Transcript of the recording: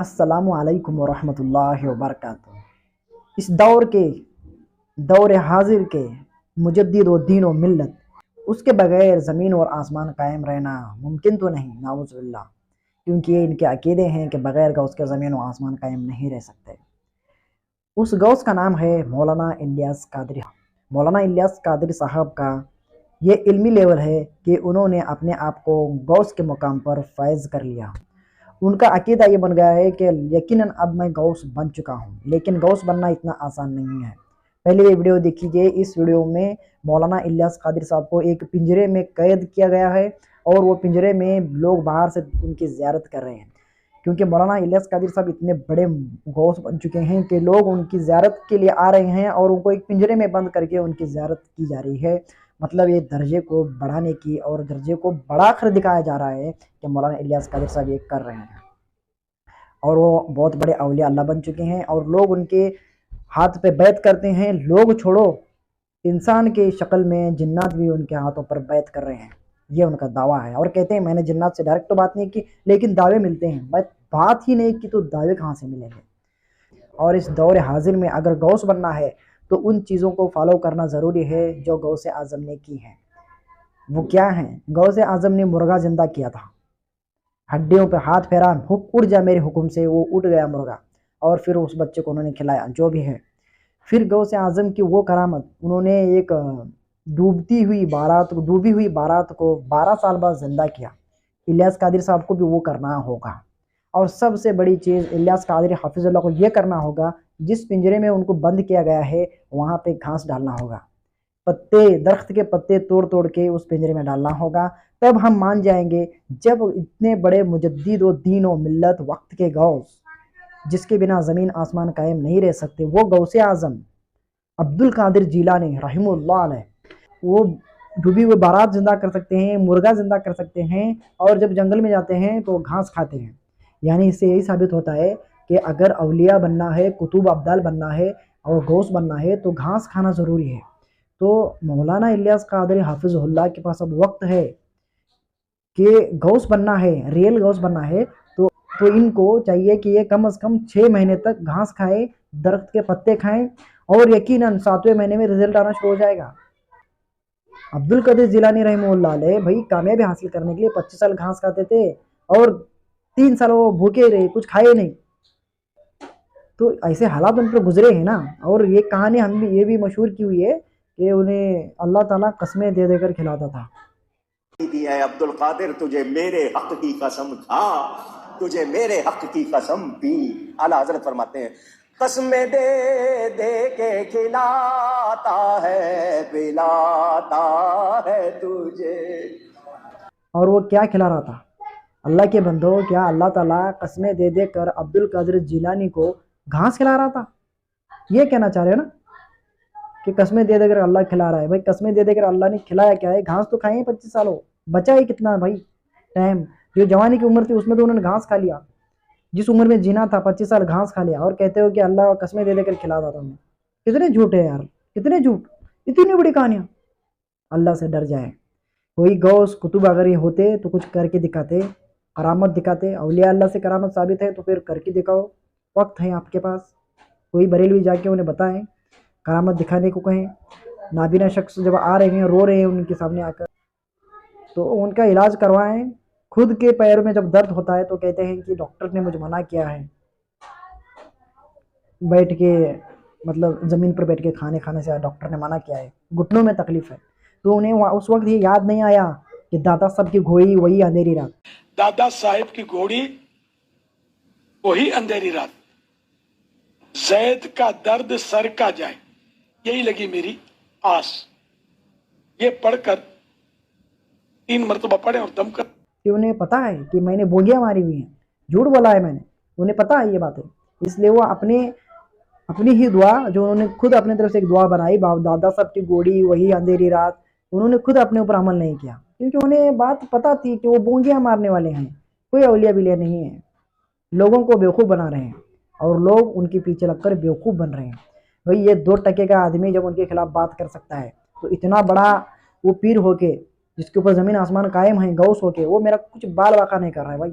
السلام علیکم ورحمۃ اللہ وبرکاتہ۔ اس دور حاضر کے مجدد و دین و ملت، اس کے بغیر زمین اور آسمان قائم رہنا ممکن تو نہیں، نعوذ باللہ، کیونکہ یہ ان کے عقیدے ہیں کہ بغیر غوث کے زمین و آسمان قائم نہیں رہ سکتے۔ اس غوث کا نام ہے مولانا الیاس قادری۔ مولانا الیاس قادری صاحب کا یہ علمی لیول ہے کہ انہوں نے اپنے آپ کو غوث کے مقام پر فائز کر لیا۔ ان کا عقیدہ یہ بن گیا ہے کہ یقیناً اب میں غوث بن چکا ہوں، لیکن غوث بننا اتنا آسان نہیں ہے۔ پہلے یہ ویڈیو دیکھیے۔ اس ویڈیو میں مولانا الیاس قادری صاحب کو ایک پنجرے میں قید کیا گیا ہے، اور وہ پنجرے میں لوگ باہر سے ان کی زیارت کر رہے ہیں، کیونکہ مولانا الیاس قادری صاحب اتنے بڑے غوث بن چکے ہیں کہ لوگ ان کی زیارت کے لیے آ رہے ہیں، اور ان کو ایک پنجرے میں بند کر کے ان کی زیارت کی جا رہی ہے۔ مطلب یہ درجے کو بڑھانے کی اور درجے کو بڑا کر دکھایا جا رہا ہے کہ مولانا الیاس قادری صاحب یہ کر رہے ہیں، اور وہ بہت بڑے اولیاء اللہ بن چکے ہیں، اور لوگ ان کے ہاتھ پہ بیعت کرتے ہیں۔ لوگ چھوڑو، انسان کے شکل میں جنات بھی ان کے ہاتھوں پر بیعت کر رہے ہیں، یہ ان کا دعویٰ ہے، اور کہتے ہیں میں نے جنات سے ڈائریکٹ تو بات نہیں کی، لیکن دعوے ملتے ہیں۔ بات ہی نہیں کی تو دعوے کہاں سے ملیں گے؟ اور اس دور حاضر میں اگر غوث بننا ہے تو ان چیزوں کو فالو کرنا ضروری ہے جو غوث اعظم نے کی ہیں۔ وہ کیا ہیں؟ غوث اعظم نے مرغا زندہ کیا تھا، ہڈیوں پہ ہاتھ پھیرا، اڑ جا میرے حکم سے، وہ اٹھ گیا مرغا، اور پھر اس بچے کو انہوں نے کھلایا، جو بھی ہے۔ پھر غوث اعظم کی وہ کرامت، انہوں نے ایک ڈوبی ہوئی بارات کو 12 سال بعد زندہ کیا۔ الیاس قادری صاحب کو بھی وہ کرنا ہوگا، اور سب سے بڑی چیز الیاس قادری حافظ اللہ کو یہ کرنا ہوگا، جس پنجرے میں ان کو بند کیا گیا ہے وہاں پہ گھاس ڈالنا ہوگا، درخت کے پتے توڑ توڑ کے اس پنجرے میں ڈالنا ہوگا۔ تب ہم مان جائیں گے، جب اتنے بڑے مجدد و دین و ملت وقت کے غوث، جس کے بنا زمین آسمان قائم نہیں رہ سکتے، وہ غوث اعظم عبد القادر جیلانی رحمہ اللہ علیہ، وہ ڈوبی ہوئی بارات زندہ کر سکتے ہیں، مرغا زندہ کر سکتے ہیں، اور جب جنگل میں جاتے ہیں تو گھاس کھاتے ہیں۔ یعنی اس سے یہی ثابت ہوتا ہے کہ اگر اولیاء بننا ہے، کتب ابدال بننا ہے، اور غوث بننا ہے تو گھاس کھانا ضروری ہے۔ تو مولانا الیاس قادری حافظ اللہ کے پاس اب وقت ہے کہ غوث بننا ہے، ریئل غوث بننا ہے، تو ان کو چاہیے کہ یہ کم از کم 6 مہینے تک گھاس کھائیں، درخت کے پتے کھائیں، اور یقیناً 7ویں مہینے میں رزلٹ آنا شروع ہو جائے گا۔ عبد القادر جیلانی رحمہ اللہ علیہ بھائی کامیابی حاصل کرنے کے لیے 25 سال گھاس کھاتے تھے، اور 3 سال وہ بھوکے رہے، کچھ کھائے نہیں۔ تو ایسے حالات ان پر گزرے ہیں نا، اور یہ کہانی ہم بھی یہ بھی مشہور کی ہوئی ہے کہ انہیں اللہ تعالیٰ قسمیں دے دے کر کھلاتا تھا۔ اے عبد القادر تجھے میرے حق کی قسم کھا، تجھے میرے حق کی قسم پی۔ اعلیٰ حضرت فرماتے ہیں قسمیں دے دے کے کھلاتا ہے، پلاتا ہے تجھے۔ اور وہ کیا کھلا رہا تھا؟ اللہ کے بندو، کیا اللہ تعالیٰ قسمیں دے دے کر عبد القادر جیلانی کو گھاس کھلا رہا تھا؟ یہ کہنا چاہ رہے ہیں نا کہ قسمیں دے دے کر اللہ کھلا رہا ہے۔ بھائی قسمیں دے دے کر اللہ نے کھلایا کیا ہے؟ گھاس تو کھائیں 25 سالوں، بچا ہی کتنا بھائی ٹائم؟ جو جوانی کی عمر تھی اس میں تو انہوں نے گھاس کھا لیا، جس عمر میں جینا تھا 25 سال گھاس کھا لیا، اور کہتے ہو کہ اللہ قسمیں دے دے کر کھلاتا تھا انہیں۔ کتنے جھوٹ ہے یار، کتنے جھوٹ، اتنی بڑی کہانیاں۔ اللہ سے ڈر جائے۔ کوئی غوث کتب اگر یہ ہوتے تو کچھ کر کے دکھاتے، کرامت دکھاتے۔ اولیاء اللہ سے کرامت ثابت ہے تو پھر کر کے دکھاؤ، وقت ہے آپ کے پاس۔ کوئی بریلوی جا کے انہیں بتائیں، کرامت دکھانے کو کہیں۔ نابینا شخص جب آ رہے ہیں، رو رہے ہیں ان کے سامنے آ کر، تو ان کا علاج کروائیں۔ خود کے پیر میں جب درد ہوتا ہے تو کہتے ہیں کہ ڈاکٹر نے مجھے منع کیا ہے بیٹھ کے، مطلب زمین پر بیٹھ کے کھانے سے ڈاکٹر نے منع کیا ہے، گھٹنوں میں تکلیف ہے۔ تو انہیں اس وقت یہ یاد نہیں آیا کہ دادا صاحب کی گھوڑی وہی اندھیری رات، دادا صاحب کی گھوڑی وہی اندھیری رات، زید کا درد سر کا جائے، یہی لگی میری آس۔ یہ پڑھ کر 3 مرتبہ پڑھیں اور دم کر۔ کہ انہیں پتا ہے کہ میں نے بوگیاں ماری ہوئی ہیں، جھوٹ بولا ہے میں نے، انہیں پتا ہے یہ باتیں، اس لیے وہ اپنی ہی دعا جو انہوں نے خود اپنے طرف سے ایک دعا بنائی، دادا صاحب کی گھوڑی وہی اندھیری رات، انہوں نے خود اپنے اوپر عمل نہیں کیا، کیونکہ انہیں بات پتا تھی کہ وہ بونگیاں مارنے والے ہیں، کوئی اولیاء بلیاء نہیں ہیں، لوگوں کو بیوقوف بنا رہے ہیں، اور لوگ ان کے پیچھے لگ کر بیوقوف بن رہے ہیں۔ بھئی یہ 2% کا آدمی جب ان کے خلاف بات کر سکتا ہے تو اتنا بڑا وہ پیر ہو کے، جس کے اوپر زمین آسمان قائم ہیں، غوث ہو کے، وہ میرا کچھ بال واقع نہیں کر رہا ہے بھائی۔